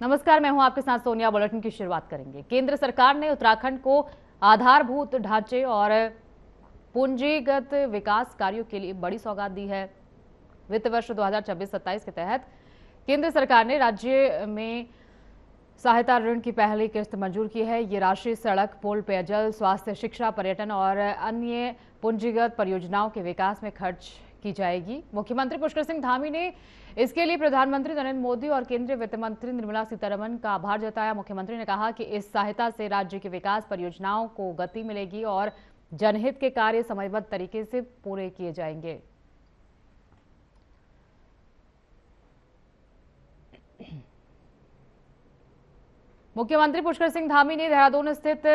नमस्कार, मैं हूं आपके साथ सोनिया। बुलेटिन की शुरुआत करेंगे। केंद्र सरकार ने उत्तराखंड को आधारभूत ढांचे और पूंजीगत विकास कार्यों के लिए बड़ी सौगात दी है। वित्त वर्ष 2026-27 के तहत केंद्र सरकार ने राज्य में सहायता ऋण की पहली किस्त मंजूर की है। ये राशि सड़क, पुल, पेयजल, स्वास्थ्य, शिक्षा, पर्यटन और अन्य पूंजीगत परियोजनाओं के विकास में खर्च की जाएगी। मुख्यमंत्री पुष्कर सिंह धामी ने इसके लिए प्रधानमंत्री नरेंद्र मोदी और केंद्रीय वित्त मंत्री निर्मला सीतारमण का आभार जताया। मुख्यमंत्री ने कहा कि इस सहायता से राज्य की विकास परियोजनाओं को गति मिलेगी और जनहित के कार्य समयबद्ध तरीके से पूरे किए जाएंगे। मुख्यमंत्री पुष्कर सिंह धामी ने देहरादून स्थित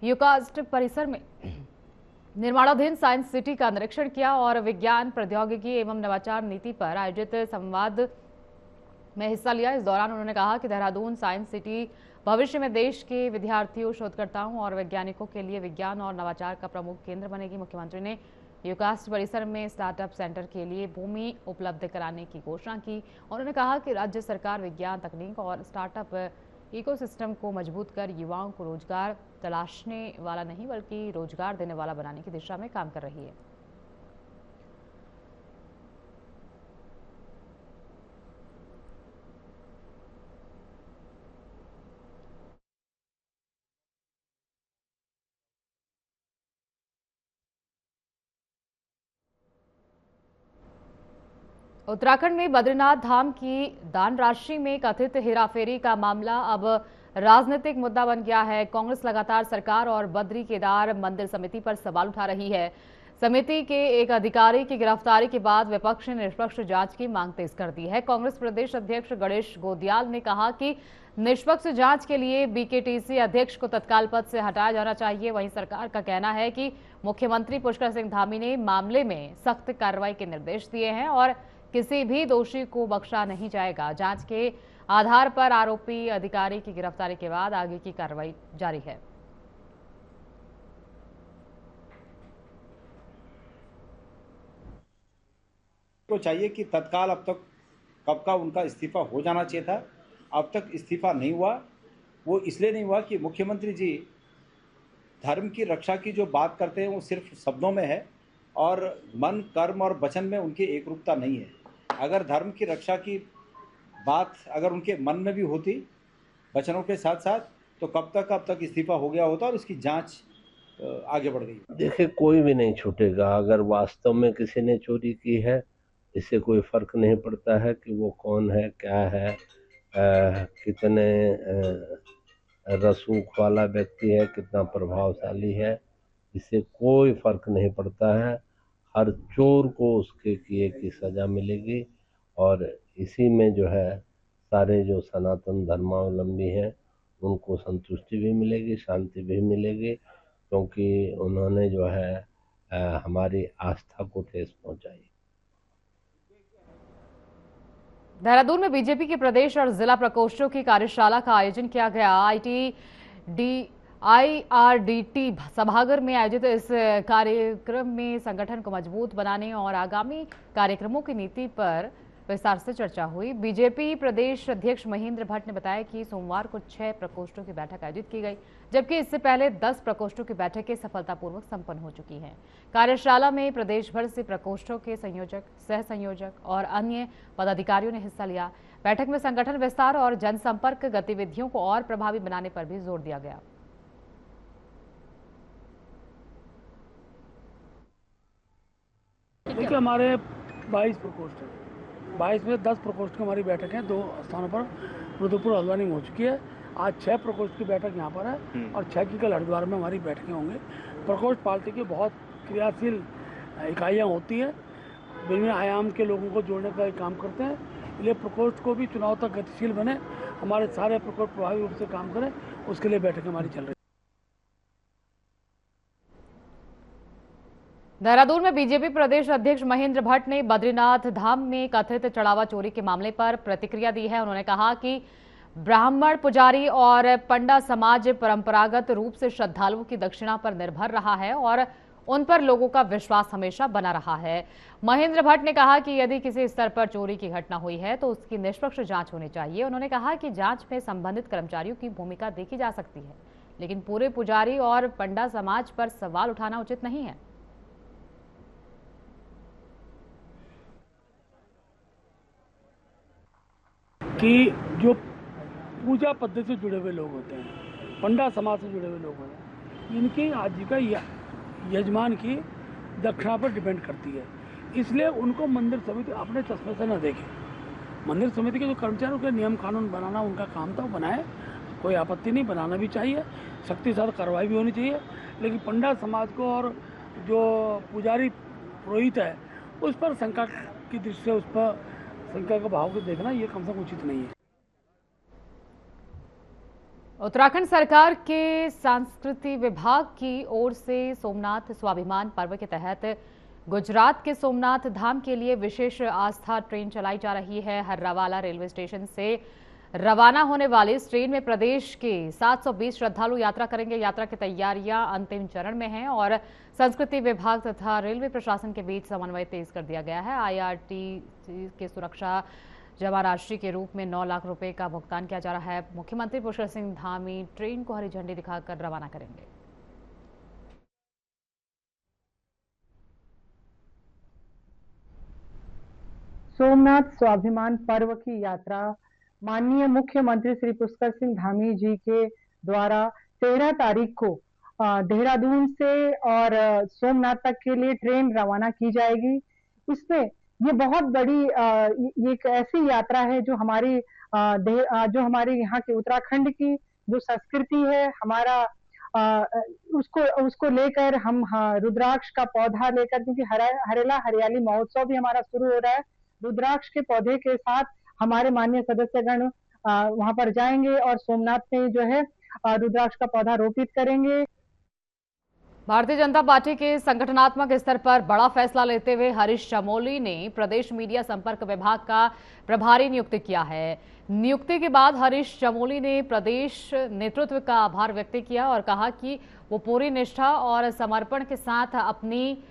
यूकास्ट परिसर में निर्माणाधीन साइंस सिटी का निरीक्षण किया और विज्ञान, प्रौद्योगिकी एवं नवाचार नीति पर आयोजित संवाद में हिस्सा लिया। इस दौरान उन्होंने कहा कि देहरादून साइंस सिटी भविष्य में देश के विद्यार्थियों, शोधकर्ताओं और वैज्ञानिकों के लिए विज्ञान और नवाचार का प्रमुख केंद्र बनेगी। मुख्यमंत्री ने यूकास्ट परिसर में स्टार्टअप सेंटर के लिए भूमि उपलब्ध कराने की घोषणा की। उन्होंने कहा कि राज्य सरकार विज्ञान, तकनीक और स्टार्टअप इकोसिस्टम को मजबूत कर युवाओं को रोजगार तलाशने वाला नहीं बल्कि रोजगार देने वाला बनाने की दिशा में काम कर रही है। उत्तराखंड में बद्रीनाथ धाम की दान राशि में कथित हेराफेरी का मामला अब राजनीतिक मुद्दा बन गया है। कांग्रेस लगातार सरकार और बद्री केदार मंदिर समिति पर सवाल उठा रही है। समिति के एक अधिकारी की गिरफ्तारी के बाद विपक्ष ने निष्पक्ष जांच की मांग तेज कर दी है। कांग्रेस प्रदेश अध्यक्ष गणेश गोदियाल ने कहा कि निष्पक्ष जांच के लिए बीकेटीसी अध्यक्ष को तत्काल पद से हटाया जाना चाहिए। वहीं सरकार का कहना है कि मुख्यमंत्री पुष्कर सिंह धामी ने मामले में सख्त कार्रवाई के निर्देश दिए हैं और किसी भी दोषी को बख्शा नहीं जाएगा। जांच के आधार पर आरोपी अधिकारी की गिरफ्तारी के बाद आगे की कार्रवाई जारी है। तो चाहिए कि तत्काल अब तक कब का उनका इस्तीफा हो जाना चाहिए था। अब तक इस्तीफा नहीं हुआ। वो इसलिए नहीं हुआ कि मुख्यमंत्री जी धर्म की रक्षा की जो बात करते हैं वो सिर्फ शब्दों में है और मन, कर्म और वचन में उनकी एकरूपता नहीं है। अगर धर्म की रक्षा की बात अगर उनके मन में भी होती वचनों के साथ साथ, तो कब तक इस्तीफा हो गया होता और उसकी जांच आगे बढ़ गई। देखिए, कोई भी नहीं छूटेगा। अगर वास्तव में किसी ने चोरी की है, इससे कोई फर्क नहीं पड़ता है कि वो कौन है, क्या है, कितने रसूख वाला व्यक्ति है, कितना प्रभावशाली है, इससे कोई फर्क नहीं पड़ता है। हर चोर को उसके किए की सजा मिलेगी और इसी में जो है सारे जो सनातन धर्मावलंबी हैं उनको संतुष्टि भी मिलेगी, शांति भी मिलेगी, क्योंकि उन्होंने जो है हमारी आस्था को ठेस पहुंचाई। देहरादून में बीजेपी के प्रदेश और जिला प्रकोष्ठों की कार्यशाला का आयोजन किया गया। IRDT सभागार में आयोजित इस कार्यक्रम में संगठन को मजबूत बनाने और आगामी कार्यक्रमों की नीति पर विस्तार से चर्चा हुई। बीजेपी प्रदेश अध्यक्ष महेंद्र भट्ट ने बताया कि सोमवार को 6 प्रकोष्ठों की बैठक आयोजित की गई, जबकि इससे पहले 10 प्रकोष्ठों की बैठकें सफलतापूर्वक संपन्न हो चुकी हैं। कार्यशाला में प्रदेश भर से प्रकोष्ठों के संयोजक, सह संयोजक और अन्य पदाधिकारियों ने हिस्सा लिया। बैठक में संगठन विस्तार और जनसंपर्क गतिविधियों को और प्रभावी बनाने पर भी जोर दिया गया। देखिए, हमारे 22 प्रकोष्ठ हैं। 22 में 10 प्रकोष्ठ की हमारी बैठक है 2 स्थानों पर, रुद्रपुर हल्द्वानी में हो चुकी है। आज 6 प्रकोष्ठ की बैठक यहाँ पर है और 6 की कल हरिद्वार में हमारी बैठकें होंगी। प्रकोष्ठ पार्टी की बहुत क्रियाशील इकाइयाँ होती हैं, विभिन्न आयाम के लोगों को जोड़ने का काम करते हैं। इसलिए प्रकोष्ठ को भी चुनाव तक गतिशील बने, हमारे सारे प्रकोष्ठ प्रभावी रूप से काम करें, उसके लिए बैठकें हमारी चल रही है। देहरादून में बीजेपी प्रदेश अध्यक्ष महेंद्र भट्ट ने बद्रीनाथ धाम में कथित चढ़ावा चोरी के मामले पर प्रतिक्रिया दी है। उन्होंने कहा कि ब्राह्मण, पुजारी और पंडा समाज परंपरागत रूप से श्रद्धालुओं की दक्षिणा पर निर्भर रहा है और उन पर लोगों का विश्वास हमेशा बना रहा है। महेंद्र भट्ट ने कहा कि यदि किसी स्तर पर चोरी की घटना हुई है तो उसकी निष्पक्ष जांच होनी चाहिए। उन्होंने कहा कि जांच में संबंधित कर्मचारियों की भूमिका देखी जा सकती है, लेकिन पूरे पुजारी और पंडा समाज पर सवाल उठाना उचित नहीं है। कि जो पूजा पद्धति से जुड़े हुए लोग होते हैं, पंडा समाज से जुड़े हुए लोग होते हैं, इनकी आजीविका यजमान की दक्षिणा पर डिपेंड करती है। इसलिए उनको मंदिर समिति अपने चश्मे से न देखे। मंदिर समिति के जो कर्मचारी के नियम कानून बनाना उनका काम था, वो बनाए, कोई आपत्ति नहीं, बनाना भी चाहिए, सख्ती के साथ कार्रवाई भी होनी चाहिए। लेकिन पंडा समाज को और जो पुजारी पुरोहित है उस पर शंका की दृष्टि से, उस पर शंका का भाव को देखना ये कम से कम उचित नहीं है। उत्तराखंड सरकार के संस्कृति विभाग की ओर से सोमनाथ स्वाभिमान पर्व के तहत गुजरात के सोमनाथ धाम के लिए विशेष आस्था ट्रेन चलाई जा रही है। हर्रावाला रेलवे स्टेशन से रवाना होने वाली इस ट्रेन में प्रदेश के 720 श्रद्धालु यात्रा करेंगे। यात्रा की तैयारियां अंतिम चरण में हैं और संस्कृति विभाग तथा रेलवे प्रशासन के बीच समन्वय तेज कर दिया गया है। IRTC के सुरक्षा जमा राशि के रूप में 9 लाख रुपए का भुगतान किया जा रहा है। मुख्यमंत्री पुष्कर सिंह धामी ट्रेन को हरी झंडी दिखाकर रवाना करेंगे। सोमनाथ स्वाभिमान पर्व की यात्रा माननीय मुख्यमंत्री श्री पुष्कर सिंह धामी जी के द्वारा 13 तारीख को देहरादून से और सोमनाथ तक के लिए ट्रेन रवाना की जाएगी। इसमें ये बहुत बड़ी ये एक ऐसी यात्रा है जो हमारी यहाँ के उत्तराखंड की जो संस्कृति है, हमारा उसको लेकर हम रुद्राक्ष का पौधा लेकर, क्योंकि हरेला हरियाली महोत्सव भी हमारा शुरू हो रहा है। रुद्राक्ष के पौधे के साथ हमारे माननीय सदस्यगण वहां पर जाएंगे और सोमनाथ में जो है रुद्राक्ष का पौधा रोपित करेंगे। भारतीय जनता पार्टी के संगठनात्मक स्तर पर बड़ा फैसला लेते हुए हरीश चमोली ने प्रदेश मीडिया संपर्क विभाग का प्रभारी नियुक्त किया है। नियुक्ति के बाद हरीश चमोली ने प्रदेश नेतृत्व का आभार व्यक्त किया और कहा कि वो पूरी निष्ठा और समर्पण के साथ अपनी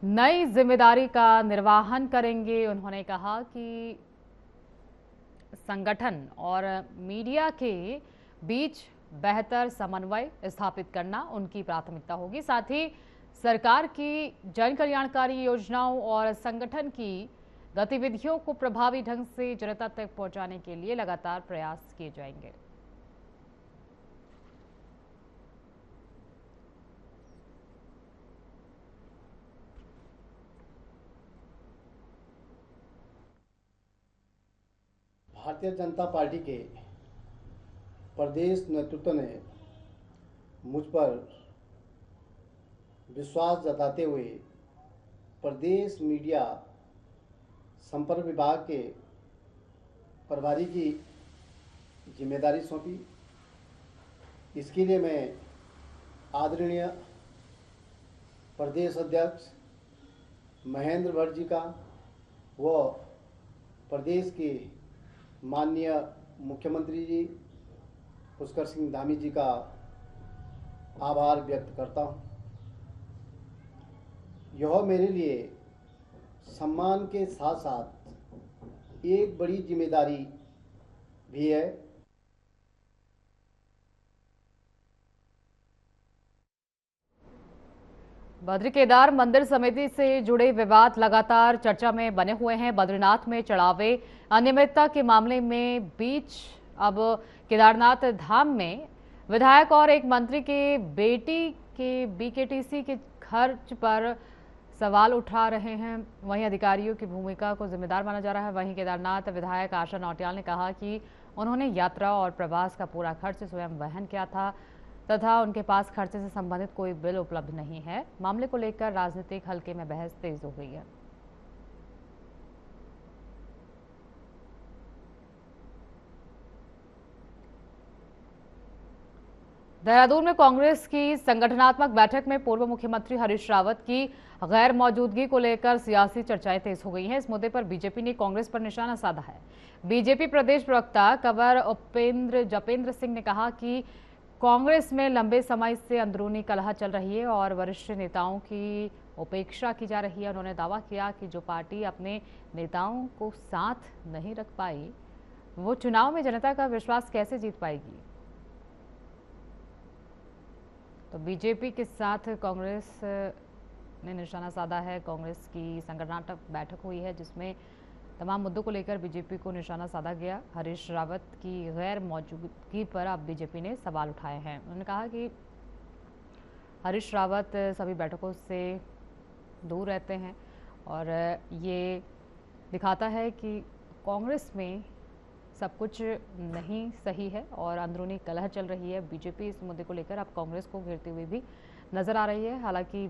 नई जिम्मेदारी का निर्वहन करेंगे। उन्होंने कहा कि संगठन और मीडिया के बीच बेहतर समन्वय स्थापित करना उनकी प्राथमिकता होगी। साथ ही सरकार की जन कल्याणकारी योजनाओं और संगठन की गतिविधियों को प्रभावी ढंग से जनता तक पहुंचाने के लिए लगातार प्रयास किए जाएंगे। भारतीय जनता पार्टी के प्रदेश नेतृत्व ने मुझ पर विश्वास जताते हुए प्रदेश मीडिया संपर्क विभाग के प्रभारी की जिम्मेदारी सौंपी। इसके लिए मैं आदरणीय प्रदेश अध्यक्ष महेंद्र भट्ट जी का व प्रदेश के माननीय मुख्यमंत्री जी पुष्कर सिंह धामी जी का आभार व्यक्त करता हूँ। यह मेरे लिए सम्मान के साथ साथ एक बड़ी जिम्मेदारी भी है। बद्री केदार मंदिर समिति से जुड़े विवाद लगातार चर्चा में बने हुए हैं। बद्रीनाथ में चढ़ावे अनियमितता के मामले में बीच अब केदारनाथ धाम में विधायक और एक मंत्री के बेटी के BKTC के खर्च पर सवाल उठा रहे हैं। वहीं अधिकारियों की भूमिका को जिम्मेदार माना जा रहा है। वहीं केदारनाथ विधायक आशा नौटियाल ने कहा कि उन्होंने यात्रा और प्रवास का पूरा खर्च स्वयं वहन किया था तथा उनके पास खर्चे से संबंधित कोई बिल उपलब्ध नहीं है। मामले को लेकर राजनीतिक हलके में बहस तेज हो गई है। देहरादून में कांग्रेस की संगठनात्मक बैठक में पूर्व मुख्यमंत्री हरीश रावत की गैर मौजूदगी को लेकर सियासी चर्चाएं तेज हो गई हैं। इस मुद्दे पर बीजेपी ने कांग्रेस पर निशाना साधा है। बीजेपी प्रदेश प्रवक्ता कंवर उपेंद्र जपेंद्र सिंह ने कहा कि कांग्रेस में लंबे समय से अंदरूनी कलह चल रही है और वरिष्ठ नेताओं की उपेक्षा की जा रही है। उन्होंने दावा किया कि जो पार्टी अपने नेताओं को साथ नहीं रख पाई, वो चुनाव में जनता का विश्वास कैसे जीत पाएगी। तो बीजेपी के साथ कांग्रेस ने निशाना साधा है। कांग्रेस की संगठनात्मक बैठक हुई है जिसमें तमाम मुद्दों को लेकर बीजेपी को निशाना साधा गया। हरीश रावत की गैर मौजूदगी पर अब बीजेपी ने सवाल उठाए हैं। उन्होंने कहा कि हरीश रावत सभी बैठकों से दूर रहते हैं और ये दिखाता है कि कांग्रेस में सब कुछ नहीं सही है और अंदरूनी कलह चल रही है। बीजेपी इस मुद्दे को लेकर अब कांग्रेस को घेरते हुए भी नजर आ रही है। हालांकि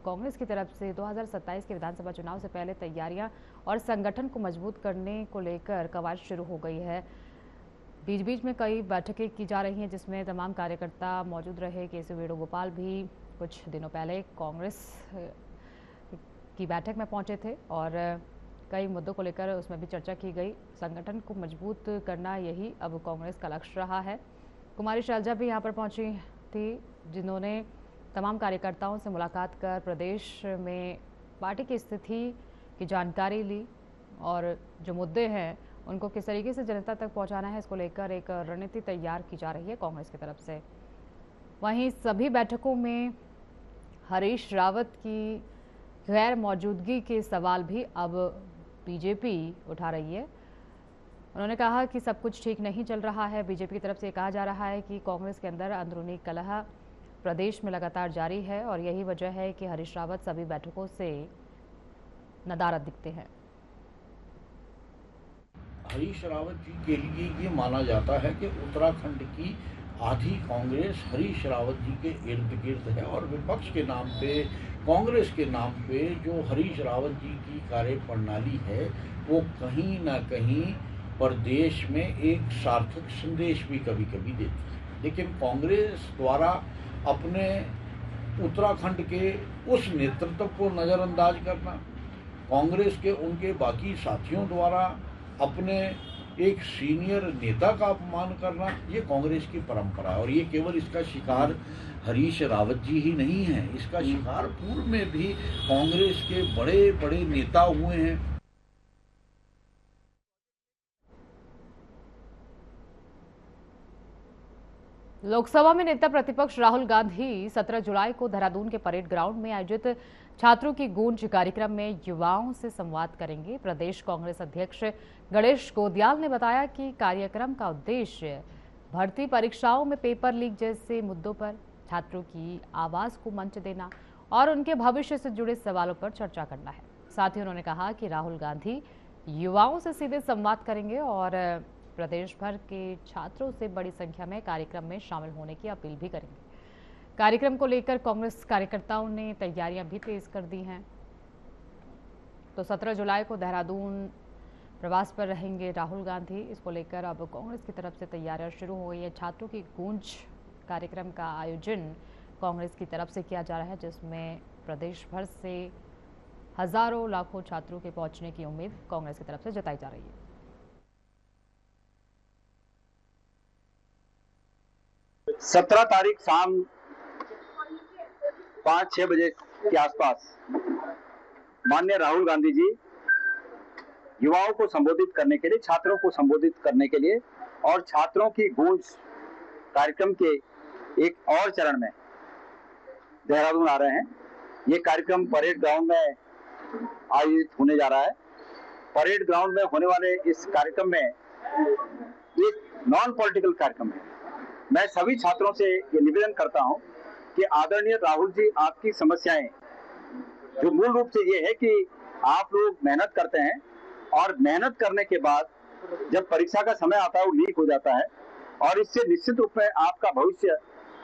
कांग्रेस की तरफ से 2027 के विधानसभा चुनाव से पहले तैयारियां और संगठन को मजबूत करने को लेकर कवायद शुरू हो गई है। बीच बीच में कई बैठकें की जा रही हैं जिसमें तमाम कार्यकर्ता मौजूद रहे। केसी वेणुगोपाल भी कुछ दिनों पहले कांग्रेस की बैठक में पहुंचे थे और कई मुद्दों को लेकर उसमें भी चर्चा की गई। संगठन को मजबूत करना यही अब कांग्रेस का लक्ष्य रहा है। कुमारी शैलजा भी यहां पर पहुंची थी जिन्होंने तमाम कार्यकर्ताओं से मुलाकात कर प्रदेश में पार्टी की स्थिति की जानकारी ली और जो मुद्दे हैं उनको किस तरीके से जनता तक पहुंचाना है, इसको लेकर एक रणनीति तैयार की जा रही है कांग्रेस की तरफ से। वहीं सभी बैठकों में हरीश रावत की गैर मौजूदगी के सवाल भी अब बीजेपी उठा रही है। उन्होंने कहा कि सब कुछ ठीक नहीं चल रहा है। बीजेपी की तरफ से कहा जा रहा है कि कांग्रेस के अंदर अंदरूनी कलह प्रदेश में लगातार जारी है और यही वजह है कि हरीश रावत सभी बैठकों से नदारद दिखते हैं। हरीश रावत जी के लिए ये माना जाता है कि उत्तराखंड की आधी कांग्रेस हरीश रावत जी के इर्द गिर्द है और विपक्ष के नाम पे, कांग्रेस के नाम पे जो हरीश रावत जी की कार्यप्रणाली है वो कहीं ना कहीं प्रदेश में एक सार्थक संदेश भी कभी कभी देती है। लेकिन कांग्रेस द्वारा अपने उत्तराखंड के उस नेतृत्व को नज़रअंदाज करना, कांग्रेस के उनके बाकी साथियों द्वारा अपने एक सीनियर नेता का अपमान करना, ये कांग्रेस की परंपरा है और ये केवल इसका शिकार हरीश रावत जी ही नहीं है, इसका शिकार पूर्व में भी कांग्रेस के बड़े बड़े नेता हुए हैं। लोकसभा में नेता प्रतिपक्ष राहुल गांधी 17 जुलाई को देहरादून के परेड ग्राउंड में आयोजित छात्रों की गूंज कार्यक्रम में युवाओं से संवाद करेंगे। प्रदेश कांग्रेस अध्यक्ष गणेश गोदियाल ने बताया कि कार्यक्रम का उद्देश्य भर्ती परीक्षाओं में पेपर लीक जैसे मुद्दों पर छात्रों की आवाज को मंच देना और उनके भविष्य से जुड़े सवालों पर चर्चा करना है। साथ ही उन्होंने कहा कि राहुल गांधी युवाओं से सीधे संवाद करेंगे और प्रदेश भर के छात्रों से बड़ी संख्या में कार्यक्रम में शामिल होने की अपील भी करेंगे। कार्यक्रम को लेकर कांग्रेस कार्यकर्ताओं ने तैयारियां भी तेज कर दी हैं। तो 17 जुलाई को देहरादून प्रवास पर रहेंगे राहुल गांधी। इसको लेकर अब कांग्रेस की तरफ से तैयारियां शुरू हो गई है। छात्रों की गूंज कार्यक्रम का आयोजन कांग्रेस की तरफ से किया जा रहा है जिसमें प्रदेश भर से हजारों लाखों छात्रों के पहुंचने की उम्मीद कांग्रेस की तरफ से जताई जा रही है। 17 तारीख शाम 5-6 बजे के आसपास माननीय राहुल गांधी जी युवाओं को संबोधित करने के लिए, छात्रों को संबोधित करने के लिए और छात्रों की गूंज कार्यक्रम के एक और चरण में देहरादून आ रहे हैं। ये कार्यक्रम परेड ग्राउंड में आयोजित होने जा रहा है। परेड ग्राउंड में होने वाले इस कार्यक्रम में एक नॉन पॉलिटिकल कार्यक्रम है। मैं सभी छात्रों से ये निवेदन करता हूं कि आदरणीय राहुल जी, आपकी समस्याएं जो मूल रूप से ये है कि आप लोग मेहनत करते हैं और मेहनत करने के बाद जब परीक्षा का समय आता है वो लीक हो जाता है और इससे निश्चित रूप में आपका भविष्य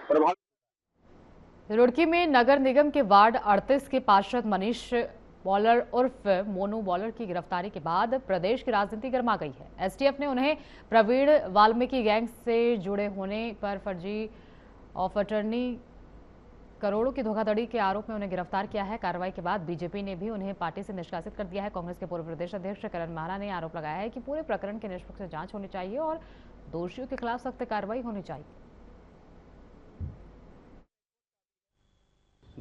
प्रभावित। रुड़की में नगर निगम के वार्ड 38 के पार्षद मनीष बॉलर उर्फ मोनू बॉलर की गिरफ्तारी के बाद प्रदेश की राजनीति गर्मा गई है। एसटीएफ ने उन्हें प्रवीण वाल्मीकि गैंग से जुड़े होने पर फर्जी ऑफ अटर्नी करोड़ों की धोखाधड़ी के आरोप में उन्हें गिरफ्तार किया है। कार्रवाई के बाद बीजेपी ने भी उन्हें पार्टी से निष्कासित कर दिया है। कांग्रेस के पूर्व प्रदेश अध्यक्ष करण माहरा ने आरोप लगाया है कि पूरे प्रकरण की निष्पक्ष जांच होनी चाहिए और दोषियों के खिलाफ सख्त कार्रवाई होनी चाहिए।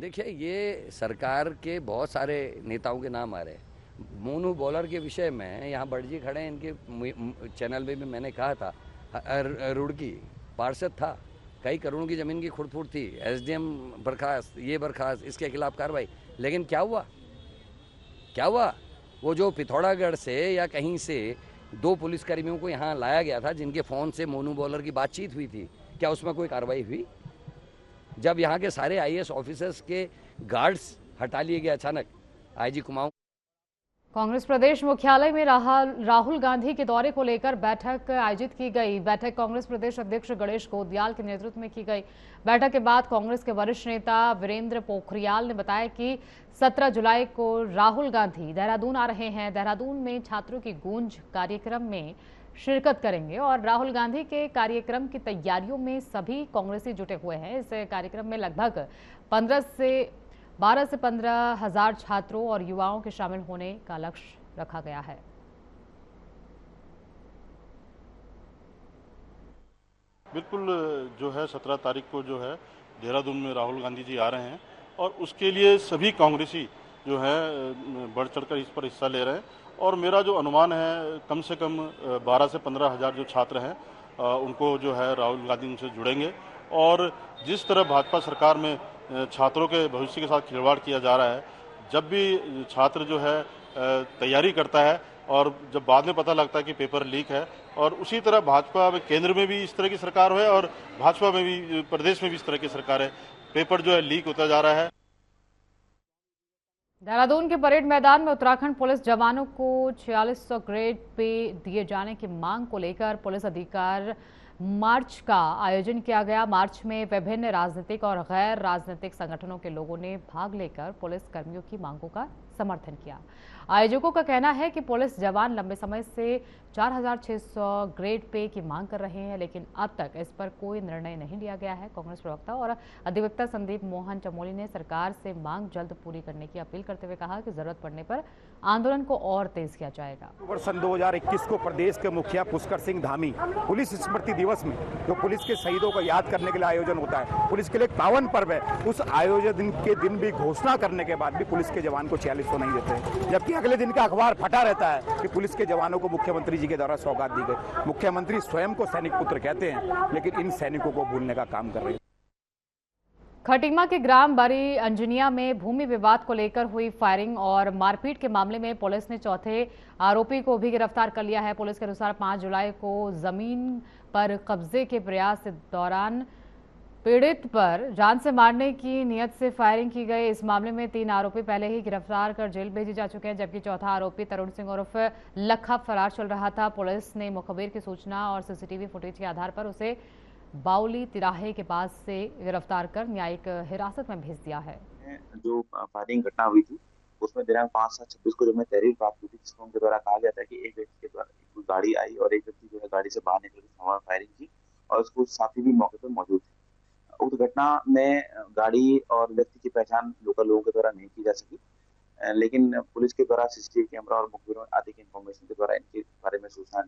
देखिए, ये सरकार के बहुत सारे नेताओं के नाम आ रहे हैं। मोनू बॉलर के विषय में यहाँ बड़जी खड़े हैं, इनके चैनल में भी मैंने कहा था, रुड़की पार्षद था, कई करोड़ों की ज़मीन की खुरद-फुर्द थी, एसडीएम बर्खास्त, ये बर्खास्त, इसके खिलाफ कार्रवाई। लेकिन क्या हुआ? क्या हुआ? वो जो पिथौरागढ़ से या कहीं से 2 पुलिसकर्मियों को यहाँ लाया गया था, जिनके फ़ोन से मोनू बॉलर की बातचीत हुई थी, क्या उसमें कोई कार्रवाई हुई? जब यहाँ के सारे आईएएस ऑफिसर्स के गार्ड्स हटा लिए गए अचानक, आईजी कुमाऊं। कांग्रेस प्रदेश मुख्यालय में राहुल गांधी के दौरे को लेकर बैठक आयोजित की गई। बैठक कांग्रेस प्रदेश अध्यक्ष गणेश गोदियाल के नेतृत्व में की गई। बैठक के बाद कांग्रेस के वरिष्ठ नेता वीरेंद्र पोखरियाल ने बताया कि 17 जुलाई को राहुल गांधी देहरादून आ रहे हैं। देहरादून में छात्रों की गूंज कार्यक्रम में शिरकत करेंगे और राहुल गांधी के कार्यक्रम की तैयारियों में सभी कांग्रेसी जुटे हुए हैं। इस कार्यक्रम में लगभग 12 से 15 हजार छात्रों और युवाओं के शामिल होने का लक्ष्य रखा गया है। बिल्कुल जो है 17 तारीख को जो है देहरादून में राहुल गांधी जी आ रहे हैं और उसके लिए सभी कांग्रेसी जो है बढ़ चढ़कर इस पर हिस्सा ले रहे हैं और मेरा जो अनुमान है कम से कम 12 से 15 हजार जो छात्र हैं उनको जो है राहुल गांधी उनसे जुड़ेंगे और जिस तरह भाजपा सरकार में छात्रों के भविष्य के साथ खिलवाड़ किया जा रहा है, जब भी छात्र जो है तैयारी करता है और जब बाद में पता लगता है कि पेपर लीक है और उसी तरह भाजपा में केंद्र में भी इस तरह की सरकार है और भाजपा में भी प्रदेश में भी इस तरह की सरकार है, पेपर जो है लीक होता जा रहा है। देहरादून के परेड मैदान में उत्तराखंड पुलिस जवानों को 4600 ग्रेड पे दिए जाने की मांग को लेकर पुलिस अधिकार मार्च का आयोजन किया गया। मार्च में विभिन्न राजनीतिक और गैर राजनीतिक संगठनों के लोगों ने भाग लेकर पुलिस कर्मियों की मांगों का समर्थन किया। आयोजकों का कहना है कि पुलिस जवान लंबे समय से 4600 ग्रेड पे की मांग कर रहे हैं, लेकिन अब तक इस पर कोई निर्णय नहीं लिया गया है। कांग्रेस प्रवक्ता और अधिवक्ता संदीप मोहन चमोली ने सरकार से मांग जल्द पूरी करने की अपील करते हुए कहा कि जरूरत पड़ने पर आंदोलन को और तेज किया जाएगा। सन 2021 को प्रदेश के मुखिया पुष्कर सिंह धामी पुलिस स्मृति दिवस में जो पुलिस के शहीदों को याद करने के लिए आयोजन होता है, पुलिस के लिए एक पावन पर्व है, उस आयोजन के दिन भी घोषणा करने के बाद भी पुलिस के जवान को 4600 नहीं देते, जबकि अगले दिन का अखबार फटा रहता है कि पुलिस के जवानों को मुख्यमंत्री जी के द्वारा सौगात दी गई। मुख्यमंत्री स्वयं को सैनिक पुत्र कहते हैं, लेकिन इन सैनिकों को भूलने का काम कर रहे हैं। खटीमा के ग्राम बारी अंजनिया में भूमि विवाद को लेकर हुई फायरिंग और मारपीट के मामले में पुलिस ने चौथे आरोपी को भी गिरफ्तार कर लिया है। पुलिस के अनुसार 5 जुलाई को जमीन पर कब्जे के प्रयास के दौरान पीड़ित पर जान से मारने की नियत से फायरिंग की गई। इस मामले में 3 आरोपी पहले ही गिरफ्तार कर जेल भेजे जा चुके हैं, जबकि चौथा आरोपी तरुण सिंह उर्फ लखा फरार चल रहा था। पुलिस ने मुखबिर की सूचना और सीसीटीवी फुटेज के आधार पर उसे बाउली तिराहे के पास से गिरफ्तार कर न्यायिक हिरासत में भेज दिया है। जो फायरिंग घटना हुई थी उसमें दिनांक 5/7/26 को जो मैं तहरीर प्राप्त हुई थी, जिसमें उनके द्वारा कहा गया था कि एक व्यक्ति के द्वारा गाड़ी आई और एक व्यक्ति जो है गाड़ी से बाहर निकल के फायरिंग की और उसको साथी भी मौके पर मौजूद थे। उस घटना में गाड़ी और व्यक्ति की पहचान लोकल लोगों के द्वारा नहीं की जा सकी, लेकिन पुलिस के द्वारा सीसीटीवी कैमरा और मुखबिरों आदि की इंफॉर्मेशन के द्वारा इनके बारे में सूचना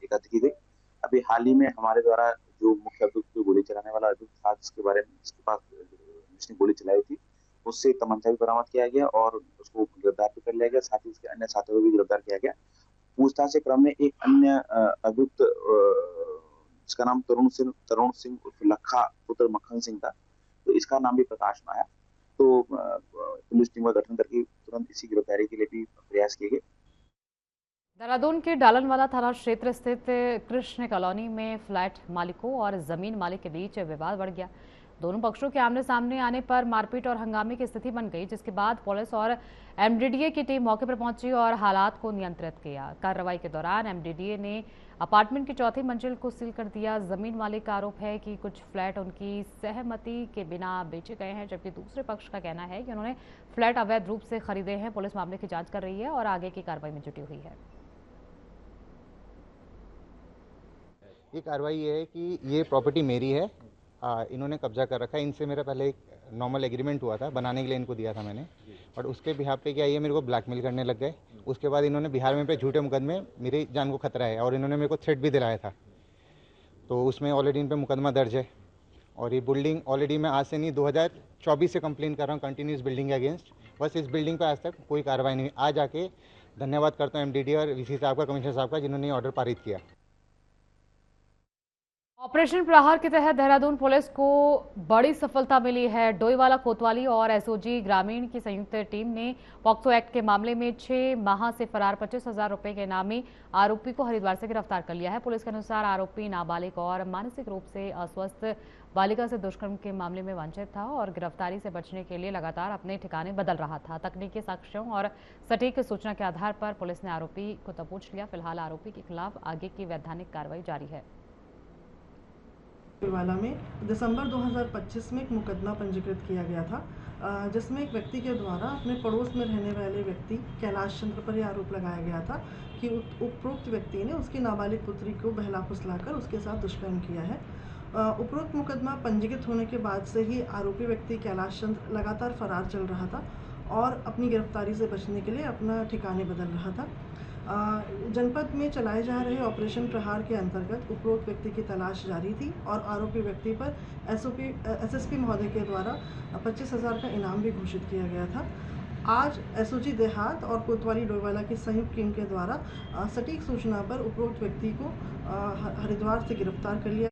एकत्र की गई। अभी हाल ही में हमारे द्वारा जो मुख्य अभियुक्त को गोली चलाने वाला अभियुक्त था, जिसके बारे में जिसके पास जिसने गोली चलाई थी, उससे तमंचा भी बरामद किया गया और उसको गिरफ्तार भी कर लिया गया। साथ ही उसके अन्य साथियों को भी गिरफ्तार किया गया। पूछताछ के क्रम में एक अन्य अभियुक्त जिसका नाम तरुण सिंह उर्फ लखा पुत्र मक्खन सिंह था, तो इसका नाम भी प्रकाश में आया। तो पुलिस टीम का गठन करके तुरंत इसी गिरफ्तारी के लिए भी प्रयास किए गए। देहरादून के डालनवाला थाना क्षेत्र स्थित कृष्ण कॉलोनी में फ्लैट मालिकों और जमीन मालिक के बीच विवाद बढ़ गया। दोनों पक्षों के आमने सामने आने पर मारपीट और हंगामे की स्थिति बन गई, जिसके बाद पुलिस और एमडीडीए की टीम मौके पर पहुंची और हालात को नियंत्रित किया। कार्रवाई के दौरान एमडीडीए ने अपार्टमेंट की चौथी मंजिल को सील कर दिया। जमीन मालिक का आरोप है कि कुछ फ्लैट उनकी सहमति के बिना बेचे गए हैं, जबकि दूसरे पक्ष का कहना है कि उन्होंने फ्लैट अवैध रूप से खरीदे हैं। पुलिस मामले की जांच कर रही है और आगे की कार्रवाई में जुटी हुई है। ये कार्रवाई ये है कि ये प्रॉपर्टी मेरी है, इन्होंने कब्जा कर रखा है। इनसे मेरा पहले एक नॉर्मल एग्रीमेंट हुआ था, बनाने के लिए इनको दिया था मैंने, और उसके बिहाफ पे क्या ये मेरे को ब्लैकमेल करने लग गए। उसके बाद इन्होंने बिहार में पे झूठे मुकदमे, मेरी जान को खतरा है और इन्होंने मेरे को थ्रेट भी दिलाया था, तो उसमें ऑलरेडी इन पे मुकदमा दर्ज है। और ये बिल्डिंग ऑलरेडी मैं आज से नहीं 2024 से कंप्लेन कर रहा हूँ कंटिन्यूस बिल्डिंग के अगेंस्ट। बस इस बिल्डिंग पर आज तक कोई कार्रवाई नहीं। आज आके धन्यवाद करता हूँ MDD और VC साहब का, कमिश्नर साहब का, जिन्होंने ये ऑर्डर पारित किया। ऑपरेशन प्रहार के तहत देहरादून पुलिस को बड़ी सफलता मिली है। डोईवाला, कोतवाली और SOG ग्रामीण की संयुक्त टीम ने पॉक्सो एक्ट के मामले में 6 माह से फरार 25,000 रुपए के इनामी आरोपी को हरिद्वार से गिरफ्तार कर लिया है। पुलिस के अनुसार आरोपी नाबालिग और मानसिक रूप से अस्वस्थ बालिका से दुष्कर्म के मामले में वंचित था और गिरफ्तारी से बचने के लिए लगातार अपने ठिकाने बदल रहा था। तकनीकी साक्ष्यों और सटीक सूचना के आधार पर पुलिस ने आरोपी को दबोच लिया। फिलहाल आरोपी के खिलाफ आगे की वैधानिक कार्रवाई जारी है। वाला में दिसंबर 2025 में एक मुकदमा पंजीकृत किया गया था, जिसमें एक व्यक्ति के द्वारा अपने पड़ोस में रहने वाले व्यक्ति कैलाश चंद्र पर यह आरोप लगाया गया था कि उपरोक्त व्यक्ति ने उसकी नाबालिग पुत्री को बहला फुसलाकर उसके साथ दुष्कर्म किया है। उपरोक्त मुकदमा पंजीकृत होने के बाद से ही आरोपी व्यक्ति कैलाश चंद्र लगातार फरार चल रहा था और अपनी गिरफ्तारी से बचने के लिए अपना ठिकाने बदल रहा था। जनपद में चलाए जा रहे ऑपरेशन प्रहार के अंतर्गत उपरोक्त व्यक्ति की तलाश जारी थी और आरोपी व्यक्ति पर SSP महोदय के द्वारा 25,000 का इनाम भी घोषित किया गया था। आज SOG देहात और कोतवाली डोईवाला की संयुक्त टीम के द्वारा सटीक सूचना पर उपरोक्त व्यक्ति को हरिद्वार से गिरफ्तार कर लिया।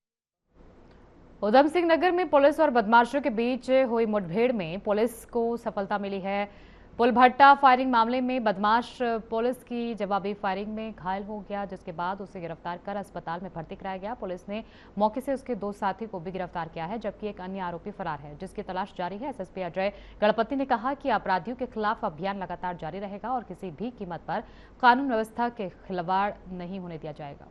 उधम सिंह नगर में पुलिस और बदमाशों के बीच हुई मुठभेड़ में पुलिस को सफलता मिली है। पुलभट्टा फायरिंग मामले में बदमाश पुलिस की जवाबी फायरिंग में घायल हो गया, जिसके बाद उसे गिरफ्तार कर अस्पताल में भर्ती कराया गया। पुलिस ने मौके से उसके 2 साथी को भी गिरफ्तार किया है, जबकि एक अन्य आरोपी फरार है, जिसकी तलाश जारी है। SSP अजय गणपति ने कहा कि अपराधियों के खिलाफ अभियान लगातार जारी रहेगा और किसी भी कीमत पर कानून व्यवस्था के खिलवाड़ नहीं होने दिया जाएगा।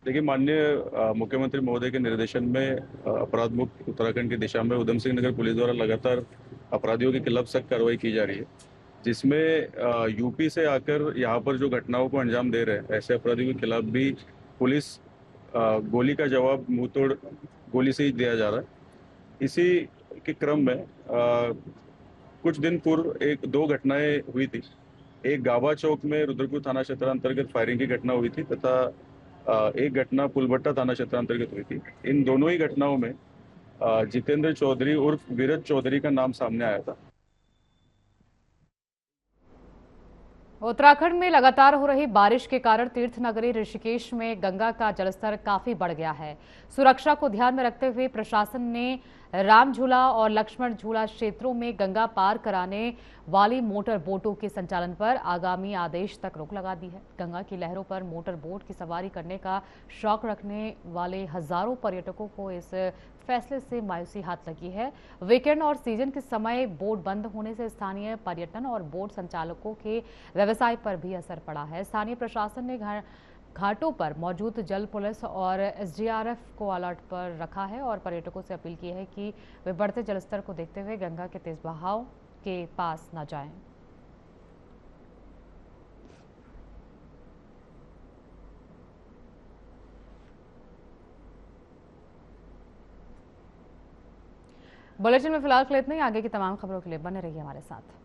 देखिए, माननीय मुख्यमंत्री महोदय के निर्देशन में अपराध मुक्त उत्तराखंड की दिशा में उधम सिंह नगर पुलिस द्वारा लगातार अपराधियों के खिलाफ सख्त कार्रवाई की जा रही है, जिसमें यूपी से आकर यहाँ पर जो घटनाओं को अंजाम दे रहे हैं ऐसे अपराधियों के खिलाफ भी पुलिस गोली का जवाब मुंहतोड़ गोली से ही दिया जा रहा है। इसी के क्रम में कुछ दिन पूर्व 2 घटनाएं हुई थी। एक गाबा चौक में रुद्रपुर थाना क्षेत्र अंतर्गत फायरिंग की घटना हुई थी तथा एक घटना पुलभट्टा थाना क्षेत्र अंतर्गत हुई थी। इन दोनों ही घटनाओं में जितेंद्र चौधरी उर्फ विरत चौधरी का नाम सामने आया था। उत्तराखंड में लगातार हो रही बारिश के कारण तीर्थ नगरी ऋषिकेश में गंगा का जलस्तर काफी बढ़ गया है। सुरक्षा को ध्यान में रखते हुए प्रशासन ने राम झूला और लक्ष्मण झूला क्षेत्रों में गंगा पार कराने वाली मोटर बोटों के संचालन पर आगामी आदेश तक रोक लगा दी है। गंगा की लहरों पर मोटर बोट की सवारी करने का शौक रखने वाले हजारों पर्यटकों को इस फैसले से मायूसी हाथ लगी है। वीकेंड और सीजन के समय बोट बंद होने से स्थानीय पर्यटन और बोट संचालकों के व्यवसाय पर भी असर पड़ा है। स्थानीय प्रशासन ने घाटों पर मौजूद जल पुलिस और SDRF को अलर्ट पर रखा है और पर्यटकों से अपील की है कि वे बढ़ते जलस्तर को देखते हुए गंगा के तेज बहाव के पास न जाएं। बुलेटिन में फिलहाल इतना ही। आगे की तमाम खबरों के लिए बने रहिए हमारे साथ।